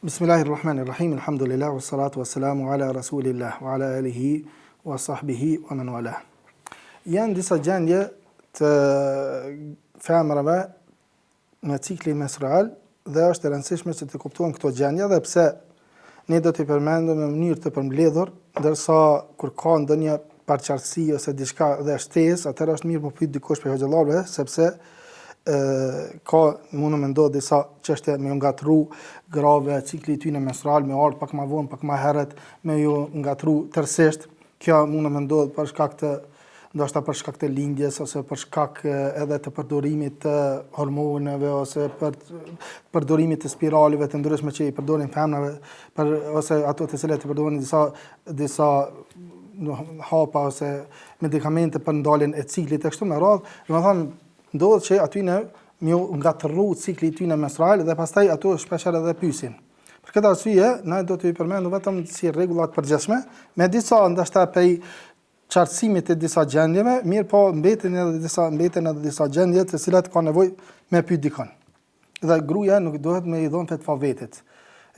Bismillahirrahmanirrahim, alhamdulillah, wassalatu wassalamu ala rasulillah, wa ala alihi, wa sahbihi, wa man wala. Janë disa gjendje të femrave në ciklin menstrual dhe është e rëndësishme që të kuptojmë këto gjendje dhe pse ne do t'i përmendim në mënyrë të përmbledhur, ndërsa kur ka ndonjë paraqartësi ose diçka dhe shtesë, atëherë është mirë më pyet dikush për hoxhallarëve, sepse ka mundu me ndodhë disa çështje me ju ngatru grave cikli i tyre menstrual, me ardhur pak më vonë, pak më herët, me ju ngatru tërësisht. Kjo mundu me ndodhë për shkak të ndoshta për shkak të lindjes ose për shkak edhe të përdorimit të hormoneve ose për përdorimit të spiraleve të ndryshme që i përdorin femrave ose ato të cilat i përdorin disa hapa ose medikamente për ndaljen e ciklit e kështu me radhë. Domethënë ndodhet që aty ne më ngatërru cikli i tyre menstrual dhe pastaj ato shpeshherë edhe pyesin. Për këtë arsye, ne do t'ju përmendim vetëm si rregulla të përgjithshme, me disa ndoshta prej qartësimit të disa gjendjeve, mirë po mbeten edhe disa gjendje të cilat ka nevojë me pyet dikon. Dhe gruaja nuk duhet me i dhënë fatva vetit.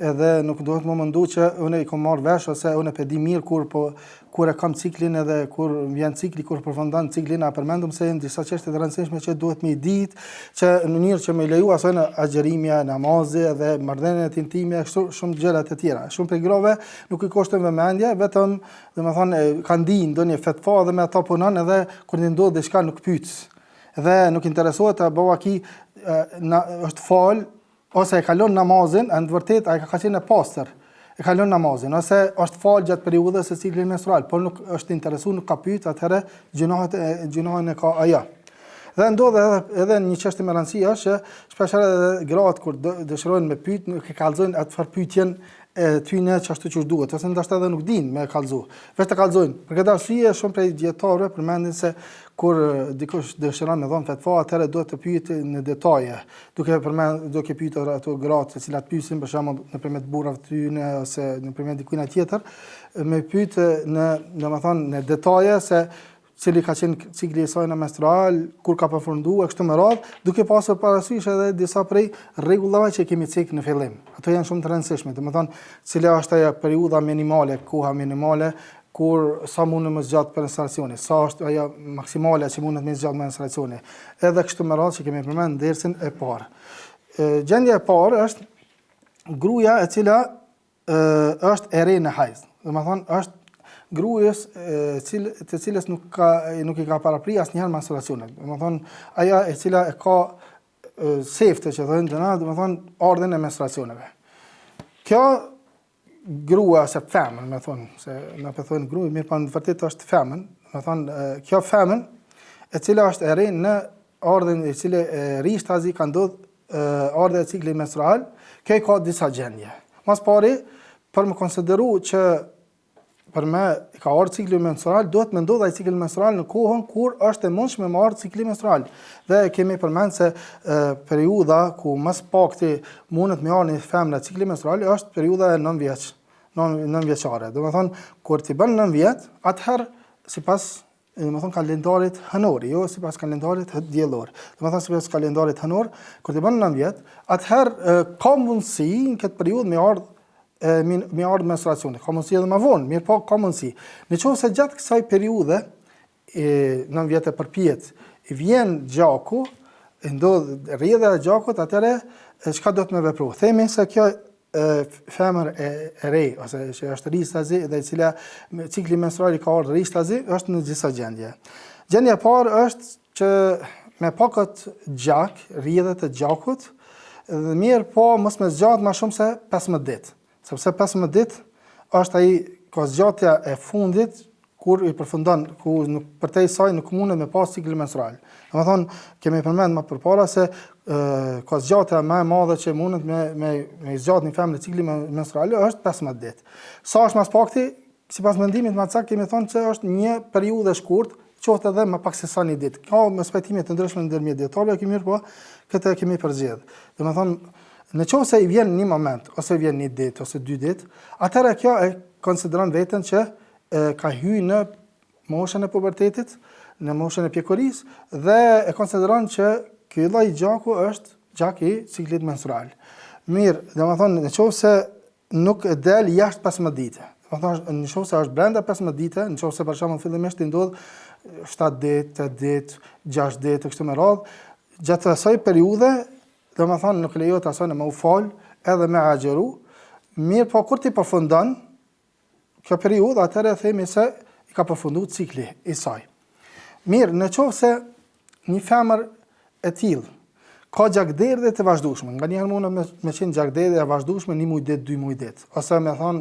Edhe nuk duhet më mendu që unë i kam marrë vesh ose unë e di mirë kur e kam ciklin edhe kur vjen cikli, kur përfundon ciklin, a përmendum se janë disa çështje të rëndësishme që duhet me i ditë, që në mënyrë që me leju asoj në agjerimja, namazi edhe marrëdhëniet intime, shumë gjëra të tjera. Shumë prej grave nuk i kushton vëmendje, vetëm domethënë kanë dinë ndonjë fatva dhe me ata punon edhe kur ndodh diçka nuk pyet. Dhe nuk interesohet a bëu aki është fal ose e kalon namazin, në të vërtetë ai ka qenë e pastër. E kalon namazin ose është fal gjatë periudhës së ciklit menstrual, por nuk është interesuar, nuk ka pyet, atëherë gjunohen e ka ajo. Dhe ndodh edhe një çështje me rëndësi është që shpeshherë edhe gratë kur dëshirojnë me pyet, nuk e kallzojnë atë far pyetjen e tyne ashtu që duhet, ose ndoshta edhe nuk dinë me kallzu. Vetë kallzojnë. Për këtë arsye shumë prej dietarëve përmendin se kur dikush dëshiron me dhënë fatva, atëherë duhet të pyet në detaje. Duke pyetur ato gratë të cilat pyesin për shembull nëpërmjet burrave të tyne ose nëpërmjet dikujt tjetër, me pyet domethënë në detaje se cili ka qenë cikli i saj menstrual, kur ka përfunduar kështu me radhë, duke pasur parasysh edhe disa prej rregullave që kemi cekë në fillim. Ato janë shumë të rëndësishme, domethënë cila është ajo periudha minimale, koha minimale kur sa mundet më zgjat menstruacioni, sa është ajo maksimale që mundet më zgjat menstruacioni. Edhe kështu me radhë që kemi përmendur në dersin e parë. Gjendja e parë është gruaja e cila është e re në hajz. Domethënë është gruas të cilës nuk i ka parapri asnjëherë menstruacionet. Domethënë ajo e cila e ka sefte që thonë dëna, domethënë ardhen e menstruacioneve. Kjo grua ose femër, më thonë, se na po thonë grua, mirë po në vërtetë është femër, domethënë kjo femër e cila është e re në ardhen e cila rishtazi ka ndodhur ardha e ciklit menstrual, kjo ka disa gjendje. Mas pari, për më konsideru që për me ka ardhur cikli menstrual, duhet me ndodhë ai cikli menstrual në kohën kur është e mundshme me ardhur cikli menstrual. Dhe kemi përmend se periudha ku më së pakti mundet me ardhur një femër cikli menstrual është periudha e 9 vjeç, 9 vjeçare. Domethënë kur ti bën 9 vjet, atëherë sipas domethënë kalendarit hënor, jo sipas kalendarit diellor. Domethënë sipas kalendarit hënor, kur ti bën 9 vjet, atëherë ka mundësi në këtë periudhë me ardhur menstruacioni. Ka mundësi edhe më vonë, mirë po ka mundësi. Nëse gjatë kësaj periudhe 9 vjet e përpjet, vjen gjaku, ndodh rrjedha e gjakut, atëherë çka do të më vepru? Themi se kjo femër e re ose që është rishtazi dhe e cila cikli menstrual i ka ardhur rishtazi, është në disa gjendje. Gjendja e parë është që me pakët gjak, rrjedhat e gjakut, dhe mirë po mos më zgjat më shumë se 15 ditë. Sepse 15 ditë është ai ka zgjatja e fundit kur i përfundon, ku përtej saj nuk mundet me pas cikël menstrual. Domethënë kemi përmend më përpara se ka zgjatja më e madhe që mundet me zgjat një femër cikli menstrual është 15 ditë. Sa është më pakti, sipas mendimit më saktë kemi thënë se është një periudhë e shkurtë, qoftë edhe më pak se sa një ditë. Ka spektime të ndryshme ndërmjet dietarëve, kemi po këtë kemi përzgjedh. Domethënë nëse i vjen një moment, ose vjen një ditë, ose 2 ditë, atëherë kjo e konsideron veten që ka hyrë në moshën e pubertetit, në moshën e pjekurisë dhe e konsideron që ky lloj gjaku është gjak i ciklit menstrual. Mirë, domethënë nëse nuk del jashtë 15 dite. Domethënë nëse është brenda 15 dite, nëse për shembull fillimisht i ndodh 7 ditë, 8 ditë, 6 ditë kështu me radhë, gjatë asaj periudhe, domethënë nuk lejohet asaj me u fal edhe me agjeru. Mirë, po kur ti përfundon kjo periudhë, atëherë themi se i ka përfunduar cikli i saj. Mirë, nëse një femër e tillë ka gjakderdhje të vazhdueshme, nganjëherë mund me qenë gjakderdhje e vazhdueshme 1 muaj ditë, 2 muaj ditë, ose me thonë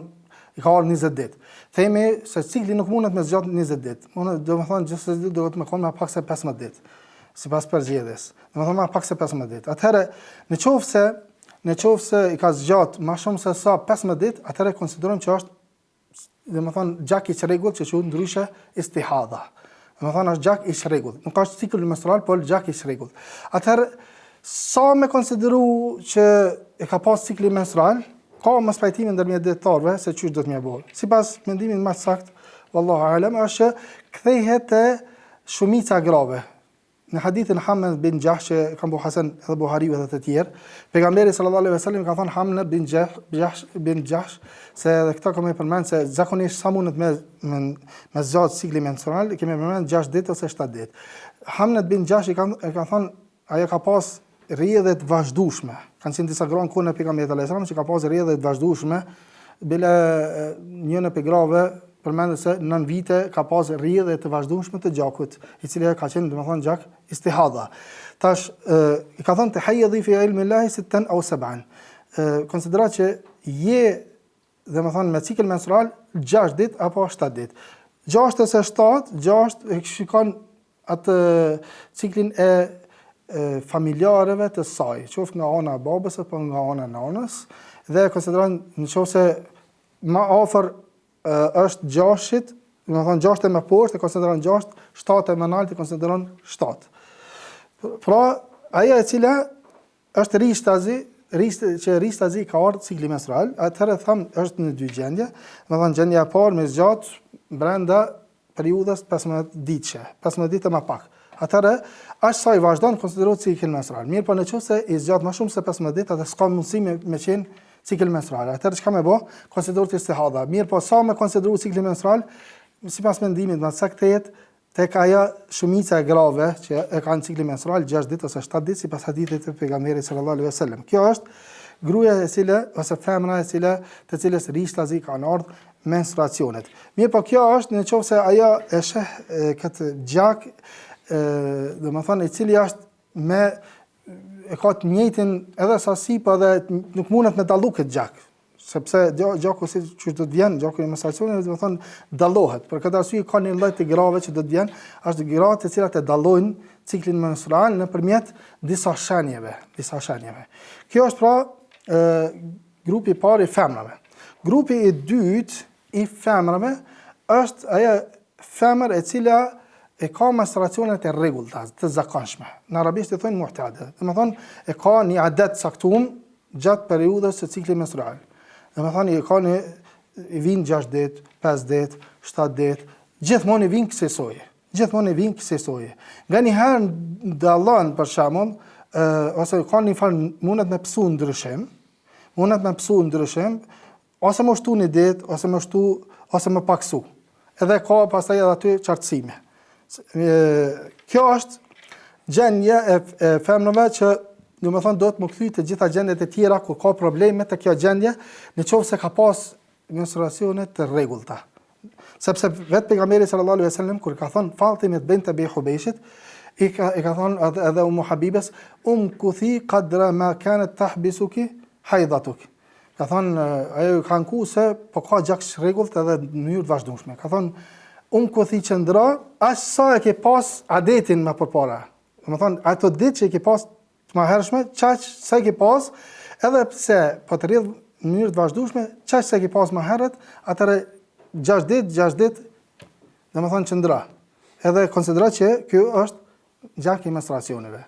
i ka ardhur 20 ditë. Themi se cikli nuk mundet me zgjat 20 ditë. Domethënë gjithsesi duhet me qenë më pak se 15 ditë, sipas përgjedhjes. Domethënë më pak se 15 ditë. Atëherë, nëse i ka zgjat më shumë se sa 15 ditë, atëherë konsiderojmë që është domethënë gjak i çrregullt që quhet ndryshe istihadha. Domethënë është gjak i çrregullt. Nuk është cikël menstrual, por gjak i çrregullt. Atëherë sa me konsideru që e ka pas cikli menstrual, ka mos pajtimi ndërmjet dietarëve se çysh do të më bëj. Sipas mendimit më sakt, wallahu alem, është kthehet te shumica grave. Në hadithin Hamna bin Jahsh që kanë bu Hasan edhe Buhariu edhe të tjerë, pejgamberi sallallahu alaihi wasallam ka thënë Hamna bin Jahsh se edhe këta kemë përmend se zakonisht sa mundet me zgjat cikli menstrual, kemë përmend 6 ditë ose 7 ditë. Hamna bin Jahsh ka thënë ajo ka pas rrjedhje të vazhdueshme. Kanë qenë disa gra në kohën e pejgamberit sallallahu alajhi wasallam që ka pas rrjedhje të vazhdueshme, bile një në grave përmendet se 9 vite ka pas rrjedhje të vazhdueshme të gjakut, i cili ka qenë domethënë gjak istihadha. Tash i ka thënë tahayyadhi fi ilmi llahi 6 aw 7. Konsiderat që je domethënë me cikël menstrual 6 ditë apo 7 ditë. 6 ose 7, 6 e shikon atë ciklin e familjarëve të saj, qoftë nga ana e babës apo nga ana e nanës, dhe konsideron nëse më afër është 6-it, domethënë 6 e më poshtë e konsideron 6, 7 e më lart e konsideron 7. Pra, ajo e cila është ristazi ka ardhur cikli menstrual, atëherë them është në dy gjendje, domethënë gjendja e parë me zgjat brenda periudhës 15 ditëshe, 15 ditë më pak. Atëherë, as sa i vazhdon konsiderohet cikël menstrual. Mirë, po nëse i zgjat më shumë se 15 ditë, atë s'ka mundësi me qenë cikël menstrual. Atëherë çka më bë? Konsiderohet istihadha. Mirë, po sa me konsiderohet cikli menstrual, sipas mendimit më saktë tek ajo shumica e grave që e kanë ciklin menstrual 6 ditë ose 7 ditë sipas hadithit të pejgamberit sallallahu alaihi wasallam. Kjo është gruaja e cila ose femra e cila të cilës rishtazi kanë ardhur menstruacionet. Mirë, po kjo është nëse ajo e sheh këtë gjak domethënë i cili është me e ka të njëjtin edhe sasi, po edhe nuk mundet me dallu këtë gjak, sepse gjaku si që do të vjen, gjaku i menstruacionit domethënë dallohet. Për këtë arsye ka një lloj të grave që do të vjen, është gratë të cilat e dallojnë ciklin menstrual nëpërmjet disa shenjave. Kjo është pra grupi i parë i femrave. Grupi i dytë i femrave është ajo femër e cila e ka menstruacionet e rregullta, të zakonshme. Në arabisht e thonë mu'tada. Domethënë e ka një adet caktuar gjatë periudhës së ciklit menstrual. Domethënë i vin 6 ditë, 5 ditë, 7 ditë, gjithmonë i vin kësaj. Nganjëherë dallon për shembull, ose ka një farë mundet me psu ndryshim, ose më shtu një ditë, ose më paksu. Edhe ka pastaj edhe aty qartësime. Kjo është gjendje e femrave që domethënë do të më kthy të gjitha gjendjet e tjera kur ka probleme te kjo gjendje, nëse ka pas menstruacione të rregullta. Sepse vetë pejgamberi sallallahu alaihi wasallam kur ka thënë Fatimit bint Abi Hubeshit, i ka thënë edhe Ummu Habibes, kuthi qadra ma kanat tahbisuki haidhatuk. Ka thënë ajo ka nku se po ka gjak rregullt edhe në mënyrë të vazhdueshme. Ka thënë kuthi qëndra, as sa e ke pas adetin më përpara. Domethënë ato ditë që e ke pas të mëhershme, çaq sa e ke pas, edhe pse po të rrjedh në mënyrë të vazhdueshme, çaq sa e ke pas më herët, atëre 6 ditë, domethënë qëndra. Edhe konsiderohet që ky është gjak i menstruacioneve.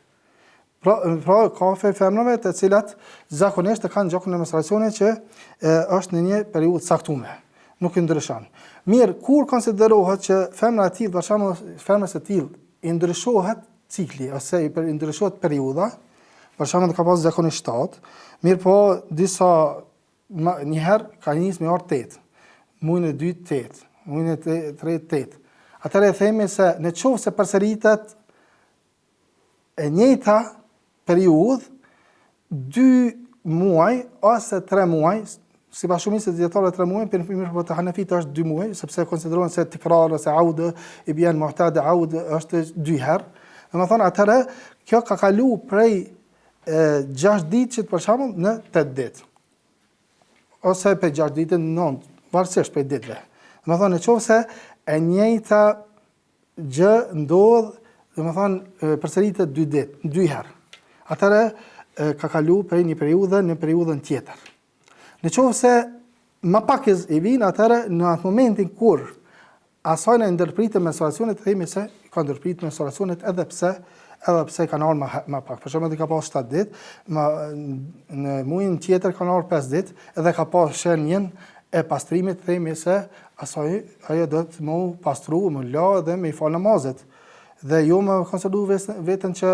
Pra ka femrave të cilat zakonisht kanë gjakun e menstruacionit që është në një periudhë caktuar, nuk i ndryshon. Mirë, kur konsiderohet që femra e tillë, për shembull, femrës së tillë i ndryshohet cikli ose i ndryshohet periudha, për shembull ka pas zakonin 7, mirë po disa njëherë ka nisë me orë 8, muajin e 2 8, muajin e 3 8. Atëherë themi se në qoftë se përsëritet e njëjta periudhë 2 muaj ose 3 muaj, sipas shumicës së dietarëve 3 muaj, për të Hanefit është 2 muaj, sepse konsiderohen se tikrar ose aud i bjen mu'tad aud është 2 herë. Domethënë atëherë kjo ka kalu prej 6 ditësh për shembull në 8 ditë. Ose për 6 ditë në 9, varësisht për ditëve. Domethënë nëse e njëjta gjë ndodh, domethënë përsëritet 2 ditë, 2 herë. Atëherë ka kalu prej një periudhe në periudhën tjetër. Nëse më pak i vinë, atëherë në atë momentin kur asaj në ndërpritet menstruacionet, themi se ka ndërpritet menstruacionet edhe pse kanë ardhur më pak. Për shembull, ka pas 7 ditë, në muajin tjetër kanë ardhur 5 ditë, edhe ka pas shenjën e pastrimit, themi se ajo do të më pastru, më la dhe më fal namazet. Dhe jo më konsideru veten që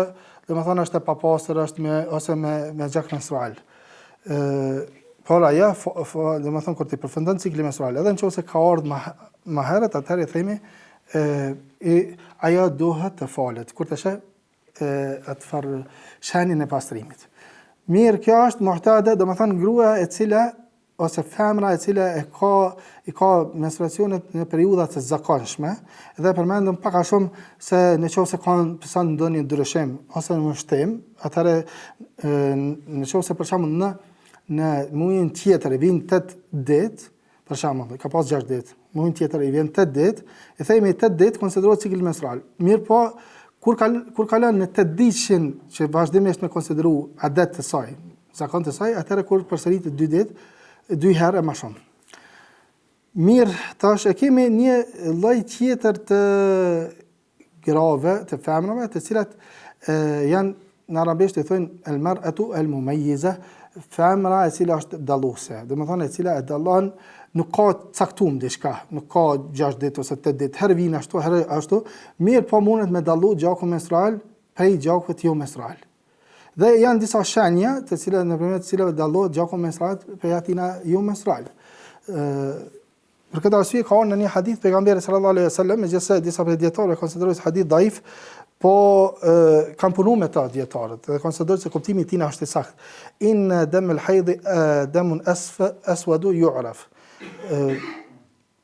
domethënë është e papastër, ose me gjak menstrual. Por ajo domethënë kur ti përfundon cikli menstrual, edhe nëse ka ardhur më herët, atëherë themi ajo duhet të falet kur të sheh atë farë shenjën e pastrimit. Mirë, kjo është mu'tade, domethënë grua e cila ose femra e cila i ka menstruacionet në periudha të zakonshme, dhe përmendëm pak a shumë se nëse kanë pëson ndonjë ndryshim ose në mbështim, atëherë nëse për shembull në muajin tjetër i vijnë 8 ditë, për shembull, ka pas 6 ditë, muajin tjetër i vjen 8 ditë, e themi 8 ditë konsiderohet cikël menstrual. Mirë po, kur kalon në 8 ditëshin që vazhdimisht me konsideru adet të saj, zakon të saj, atëherë kur përsëritet 2 ditë, 2 herë e më shumë. Mirë, tash e kemi një lloj tjetër të grave, të femrave, të cilat janë në arabisht i thonë el-mar'atu el-mumayyiza, femra e cila është dalluese, domethënë e cila e dallon, nuk ka caktuar diçka, nuk ka 6 ditë ose 8 ditë, herë vjen ashtu, herë ashtu, mirë po mundet me dallu gjakun menstrual prej gjakut jo menstrual. Dhe janë disa shenja të cilat nëpërmjet të cilave dallohet gjaku menstrual prej atina jo menstrual. Për këtë arsye ka në një hadith pejgamberi sallallahu alaihi wasallam, megjithëse disa prej dietarëve konsiderojnë hadith dhaif, po kanë punuar me ta dietarët dhe konsiderojnë se kuptimi i tij është i saktë. In dam al-hayd damun aswadu yu'raf.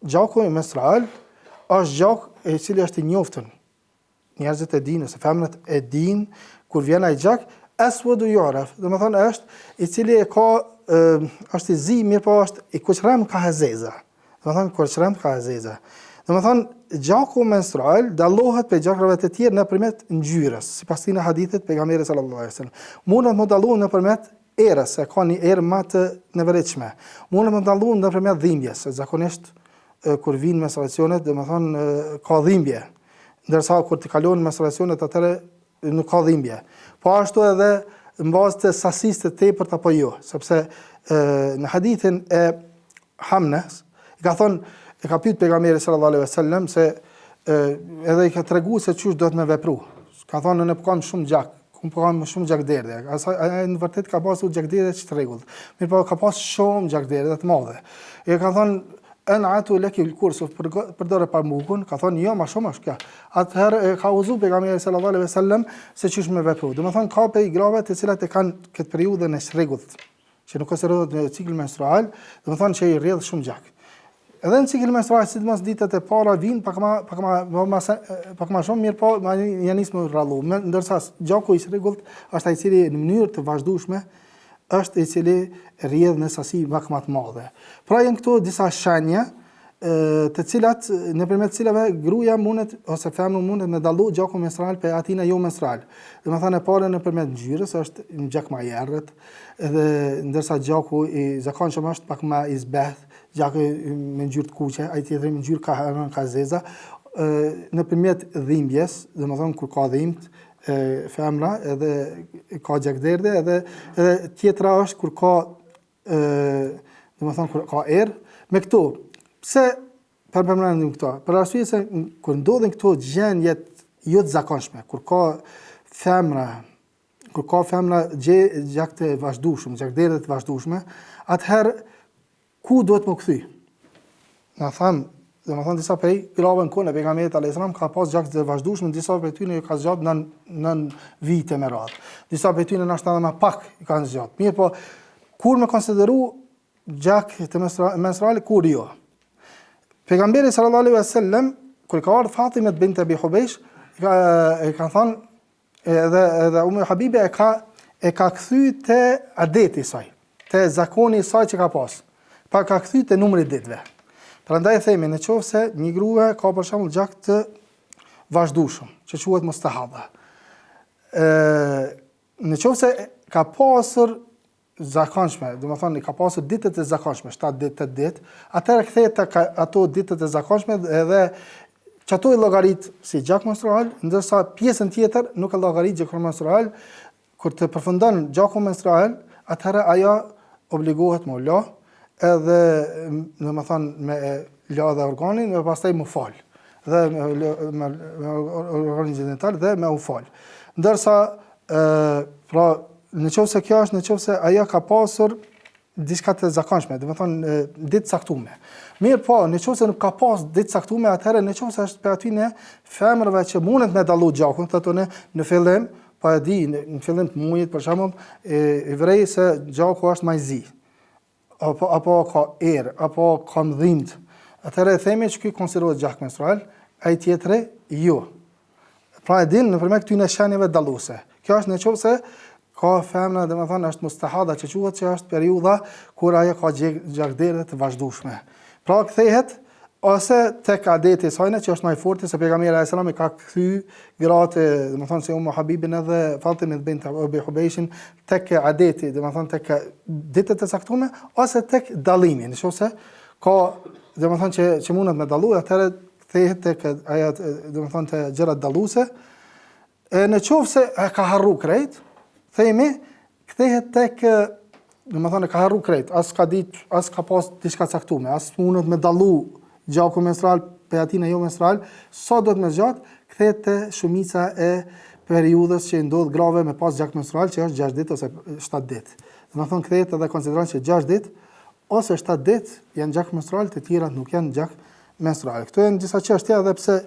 Gjaku menstrual është gjak i cili është i njoftën. Njerëzit e dinë, se femrat e dinë kur vjen ai gjak, aswadu yu'raf. Domethënë është i cili është i zi, mirë po është i kuqram ka hazeza. Domethënë kuqram ka hazeza. Domethënë gjaku menstrual dallohet prej gjakave të tjerë nëpërmjet ngjyrës, sipas këtij hadithit pejgamberit sallallahu alajhi wasallam. Mundet të dallohet nëpërmjet erës, se ka një erë më të nevoritshme. Mundet të dallohet nëpërmjet dhimbjes, se zakonisht kur vinë menstruacionet, domethënë ka dhimbje, ndërsa kur të kalojnë menstruacionet atëherë nuk ka dhimbje. Po ashtu edhe mbaz të sasisë të tepërt apo jo, sepse në hadithin e Hamnes e ka pyet pejgamberi sallallahu alaihi wasallam se edhe i ka treguar se çush do të më vepru. Ka thonë ne kam shumë gjak, kam shumë gjakderdhje. Ai në vërtet ka pasur gjakderdhje të rregullt. Mirë po ka pas shumë gjakderdhje të mëdha. E ka thonë an'atu laki al-kursu përdore pamukun, ka thonë jo, më shumë është kjo. Atëherë ka uzu pejgamberi sallallahu alaihi wasallam se çush më vepru. Domethënë ka pe grave të cilat e kanë këtë periudhën e rregullt, që nuk konsiderohet në cikël menstrual, domethënë që i rrjedh shumë gjak. Edhe në cikël menstrual, sidomos ditët e para vinë pak më shumë, mirë po janë nisë më rrallu. Ndërsa gjaku i rregullt është ai i cili në mënyrë të vazhdueshme është i cili rrjedh në sasi më të madhe. Pra janë këto disa shenja të cilat nëpërmjet cilave gruaja mundet ose femra mundet me dallu gjakun menstrual prej atina jo menstrual. Domethënë e para nëpërmjet ngjyrës është një gjak më i errët, edhe ndërsa gjaku i zakonshëm është pak më i zbeth, gjaku me ngjyrë të kuqe, ai tjetri me ngjyrë ka zeza, nëpërmjet dhimbjes, domethënë kur ka dhimbt femra edhe ka gjakderdhje, edhe tjetra është kur ka domethënë kur ka erë. Me këto, pse përmendim këto? Për arsye se kur ndodhin këto gjendje jo të zakonshme, kur ka femra kur ka femra gjak të vazhdueshëm, gjakderdhe të vazhdueshme, atëherë ku duhet më kthy? Na tham, domethënë disa prej grave në kohën e pejgamberit alayhis salam ka pas gjak të vazhdueshëm, disa prej tyre ka zgjat nën vite me radhë. Disa prej tyre ndoshta edhe më pak i kanë zgjat. Mirë, po kur më konsideru gjak të menstruale, kur jo? Pejgamberi sallallahu alaihi wasallam kur ka ardhur Fatime bint Abi Hubaysh, ka thënë edhe Habibe e ka kthy te adeti i saj, te zakoni i saj që ka pas. Pa ka kthy te numri i ditëve. Prandaj themi, nëse një grua ka për shembull gjak të vazhdueshëm, që quhet mustahadha. Nëse ka pasur zakonshme, domethënë ka pasur ditët e zakonshme, 7 ditë, 8 ditë, atëherë kthehet tek ato ditët e zakonshme edhe çato i llogarit si gjak menstrual, ndërsa pjesën tjetër nuk e llogarit gjak menstrual. Kur të përfundon gjaku menstrual, atëherë ajo obligohet më la, edhe domethënë me la dhe organin, dhe pastaj më fal. Dhe me organin gjenital dhe me u fal. Ndërsa pra nëse kjo është nëse ajo ka pasur diçka të zakonshme, domethënë ditë caktuar. Mirë, po, nëse nuk ka pas ditë caktuar, atëherë nëse është për aty në femrave që mundet me dallu gjakun, thotë në fillim, po e di, në fillim të muajit për shembull, e vrej se gjaku është më i zi. Apo ka erë, apo ka dhimbje. Atëherë themi që ky konsiderohet gjak menstrual, ai tjetri jo. Pra e din nëpërmjet këtyre shenjave dalluese. Kjo është nëse ka femra, domethënë është mustahadha, që quhet që është periudha kur ajo ka gjakderdhe të vazhdueshme. Pra kthehet ose tek adeti i saj që është më i fortë, se pejgamberi alayhis salam i ka kthy gratë, domethënë se Habibin edhe Fatime bint Abi Hubayshin tek adeti, domethënë tek ditët e caktuara, ose tek dallimi. Nëse ka domethënë që mundet me dallu, atëherë kthehet tek ajo domethënë te gjërat dalluese. Nëse ka harru krejt, themi, kthehet tek, domethënë ka harru krejt, as ka ditë, as ka pas diçka caktuar, as mundet me dallu gjaku menstrual për atin e jo menstrual, sa do të më zgjat, kthehet te shumica e periudhës që ndodh grave me pas gjak menstrual, që është 6 ditë ose 7 ditë. Domethënë kthehet edhe konsideron që 6 ditë ose 7 ditë janë gjak menstrual, të tjerat nuk janë gjak menstrual. Këto janë disa çështje, edhe pse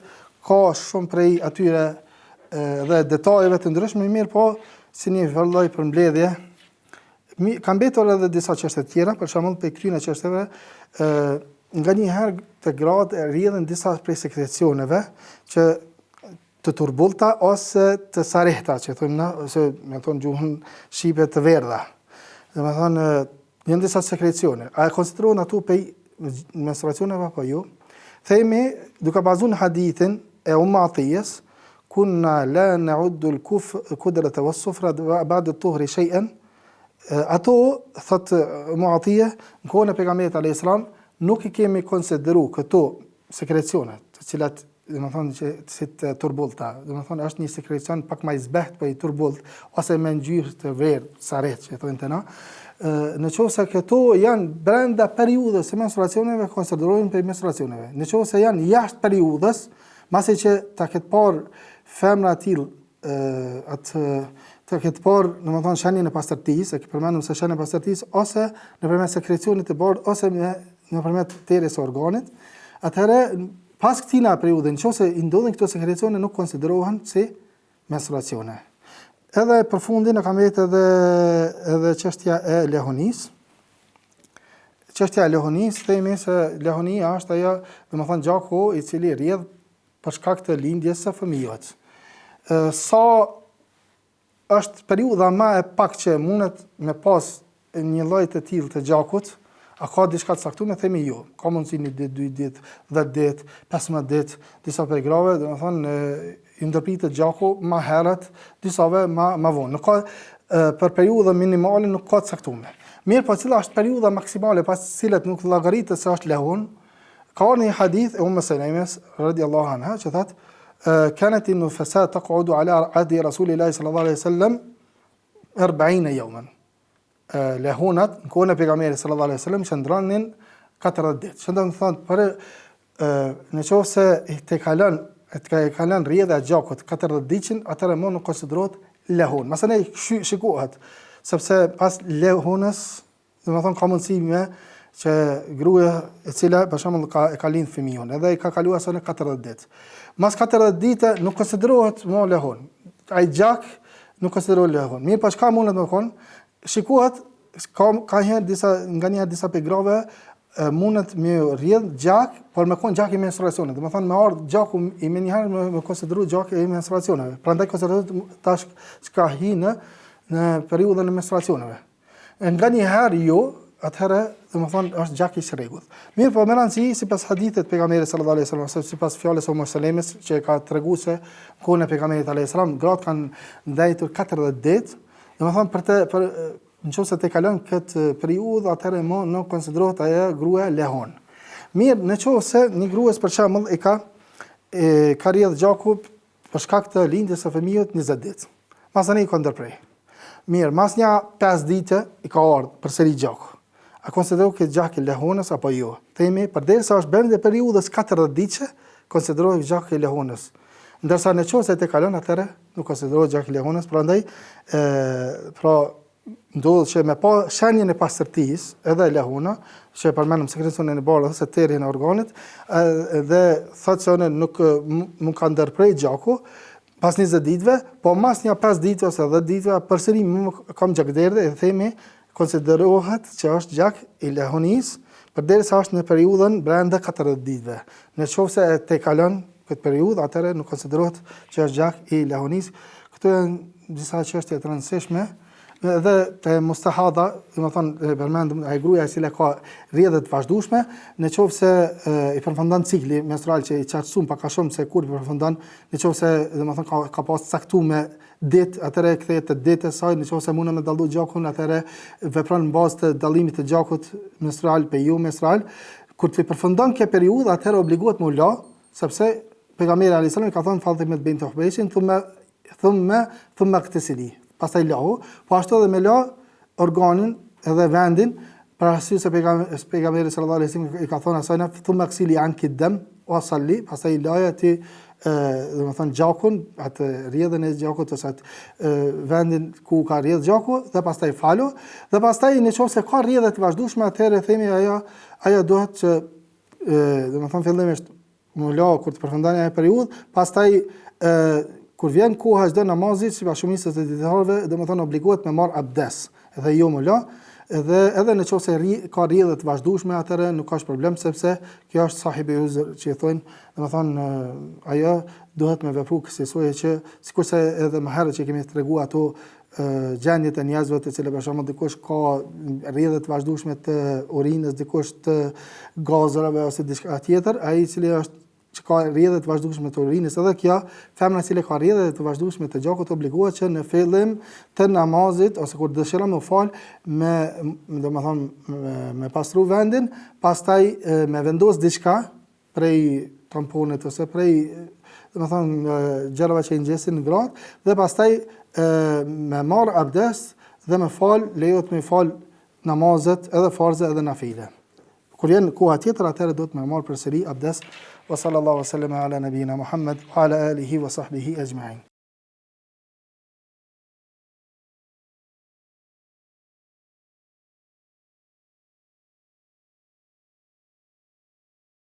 ka shumë prej atyre dhe detajeve të ndryshme, mirë, po si një lloj përmbledhje. Ka mbetur edhe disa çështje tjera, për shembull për këtyre çështjeve, nganjëherë të gratë rrjedhin disa prej sekrecioneve që të turbullta ose të sarehta, që thonë na, ose me thonë gjuhën shqipe të verdha. Domethënë janë disa sekrecione. A e konsiderohen ato prej menstruacioneve apo jo? Themi, duke bazuar në hadithin e Atiyes, kunna la na'uddu al-kudrata was-sufra ba'da at-tuhri shay'an. Ato thot Atiye, në kohën e pejgamberit alayhis salam, nuk I kemi konsideru këto sekrecione, të cilat domethënë që si të turbullta, domethënë është një sekrecion pak më I zbeht për I turbollt, ose me ngjyrë të verdhë, saret, që thonë na. Nëse këto janë brenda periudhës së menstruacioneve, konsiderohen për menstruacioneve. Nëse janë jashtë periudhës, masi që ta ketë parë femra atil të ketë parë, domethënë shenjën e pastërtisë, e përmendëm se shenja e pastërtisë, ose nëpërmjet sekrecionit të bardhë, ose nëpërmjet terjes së organit, atëherë pas këtina periudhe, nëse I ndodhin këto sekrecione, nuk konsiderohen si menstruacione. Edhe për fundin e kam edhe çështja e lehonisë. Çështja e lehonisë, themi se lehonia është ajo, domethënë gjaku I cili rrjedh për shkak të lindjes së fëmijës. Sa është periudha më e pak që mundet me pas një lloj të tillë të gjakut, a ka diçka të caktuar, themi jo. Ka mundësi 1 ditë, 2 ditë, 10 ditë, 15 ditë, disa për grave, domethënë I ndërpritet gjaku më herët, disave më vonë. Nuk ka për periudha minimale nuk ka të caktuar. Mirë, po cila është periudha maksimale pas cilat nuk llogaritet se është lehun? Ka një hadith e Selemes radhiyallahu anha që thotë kanat an-nufasa taq'udu ala ahdi rasulillahi sallallahu alaihi wasallam 40 yawman. Lehunat në kohën e pejgamberit sallallahu alaihi wasallam qëndronin 40 ditë. Që do të thonë për nëse të kalon rrjedha e gjakut 40 ditën, atëherë më nuk konsiderohet lehon. Masanej shikohet, sepse pas lehonës, domethënë ka mundësi që gruaja e cila për shembull ka lindë fëmijën, edhe i ka kaluar sa në 40 ditë. Mas 40 ditë nuk konsiderohet më lehon. Ai gjak nuk konsiderohet lehon. Mirë, pa çka mundet më kon, shikohet ka nganjëherë disa pegrave mundet me rrjedh gjak, por me kon gjak i menstruacionit. Domethënë me ardh gjaku i menjëherë me konsideru gjak i menstruacioneve. Prandaj konsiderohet tash çka hi në periudhën e menstruacioneve. Nganjëherë jo, atëherë domethënë është gjak i rregullt. Mirë, po me rëndësi sipas hadithit pejgamberit sallallahu alaihi wasallam, sipas fjalës së Ummu Salemës që ka treguar se kohën e pejgamberit alaihi salam gratë kanë ndajtur 40 ditë, domethënë për nëse të kalon këtë periudhë, atëherë më nuk konsiderohet ajo grua lehon. Mirë, nëse një gruas për shembull ka rrjedh gjaku për shkak të lindjes së fëmijës 20 ditë. Masani i ka ndërprej. Mirë, mas një 5 ditë i ka ardhur përsëri gjaku. A konsiderohet këtë gjak i lehonës apo jo? Themi, përderisa është brenda periudhës 40 ditë, konsiderohet gjak i lehonës. Ndërsa nëse të kalon atëherë nuk konsiderohet gjak i lehonës, prandaj pra ndodh që me pa shenjën e pastërtisë edhe lehona, që përmendëm sekrecionin e bardhë ose terjen e organit, dhe thotë se nuk mund ka ndërprej gjaku pas 20 ditëve, po mas një 5 ditë ose 10 ditëve përsëri kam gjakderdhje e themi konsiderohet që është gjak i lehonisë, përderisa është në periudhën brenda 40 ditëve. Nëse të kalon këtë periudhë, atëherë nuk konsiderohet që është gjak i lehonisë. Këto janë disa çështje të rëndësishme, edhe te mustahada, domethënë përmendëm ai gruaja e cila ka rrjedhë të vazhdueshme, nëse i përfundon cikli menstrual që i qartësuam pak a shumë se kur i përfundon, nëse domethënë ka pas caktuar ditë, atëherë kthehet te ditë e saj, nëse mundem me dallu gjakun, atëherë vepron në bazë të dallimit të gjakut menstrual pe jo menstrual. Kur të përfundon kjo periudhë, atëherë obligohet me u la, sepse pejgamberi alayhis salam ka thënë Fatimah bint Hubaysin, thumma iktasili. Pastaj lahu, po ashtu edhe me la organin edhe vendin, për arsye se pejgamberi sallallahu alaihi wasallam i ka thënë asaj thumma iksili anki dam wa salli, pastaj laja ti domethënë gjakun, atë rrjedhën e gjakut ose atë vendin ku ka rrjedh gjaku dhe pastaj falu, dhe pastaj nëse ka rrjedhë të vazhdueshme, atëherë themi ajo duhet që domethënë fillimisht më la kur të përfundon ajo periudhë, pastaj kur vjen koha çdo namazit, sipas shumicës së dietarëve, domethënë obligohet me marr abdes, edhe jo më la, edhe nëse ka rrjedhë të vazhdueshme, atëherë nuk ka problem, sepse kjo është sahibi uzr që i thonë, domethënë ajo duhet me vepru kësaj që sikurse edhe më herët që kemi treguar ato gjendjet e njerëzve të cilëve për shembull dikush ka rrjedhë të vazhdueshme të urinës, dikush të gazrave ose diçka tjetër, ai i cili është që ka rrjedhë të vazhdueshme të urinës, edhe kjo femra e cila ka rrjedhë të vazhdueshme të gjakut obligohet që në fillim të namazit ose kur dëshiron me fal me pastru vendin, pastaj me vendos diçka prej tamponit ose prej gjërave që i ngjesin në gratë, dhe pastaj me marr abdes dhe me fal, lejohet me fal namazet edhe farze edhe nafile. Kur vjen koha tjetër, atëherë duhet me marr përsëri abdes. Wa sallallahu wa sallama ala nabiyina Muhammad wa ala alihi wa sahbihi ajma'in.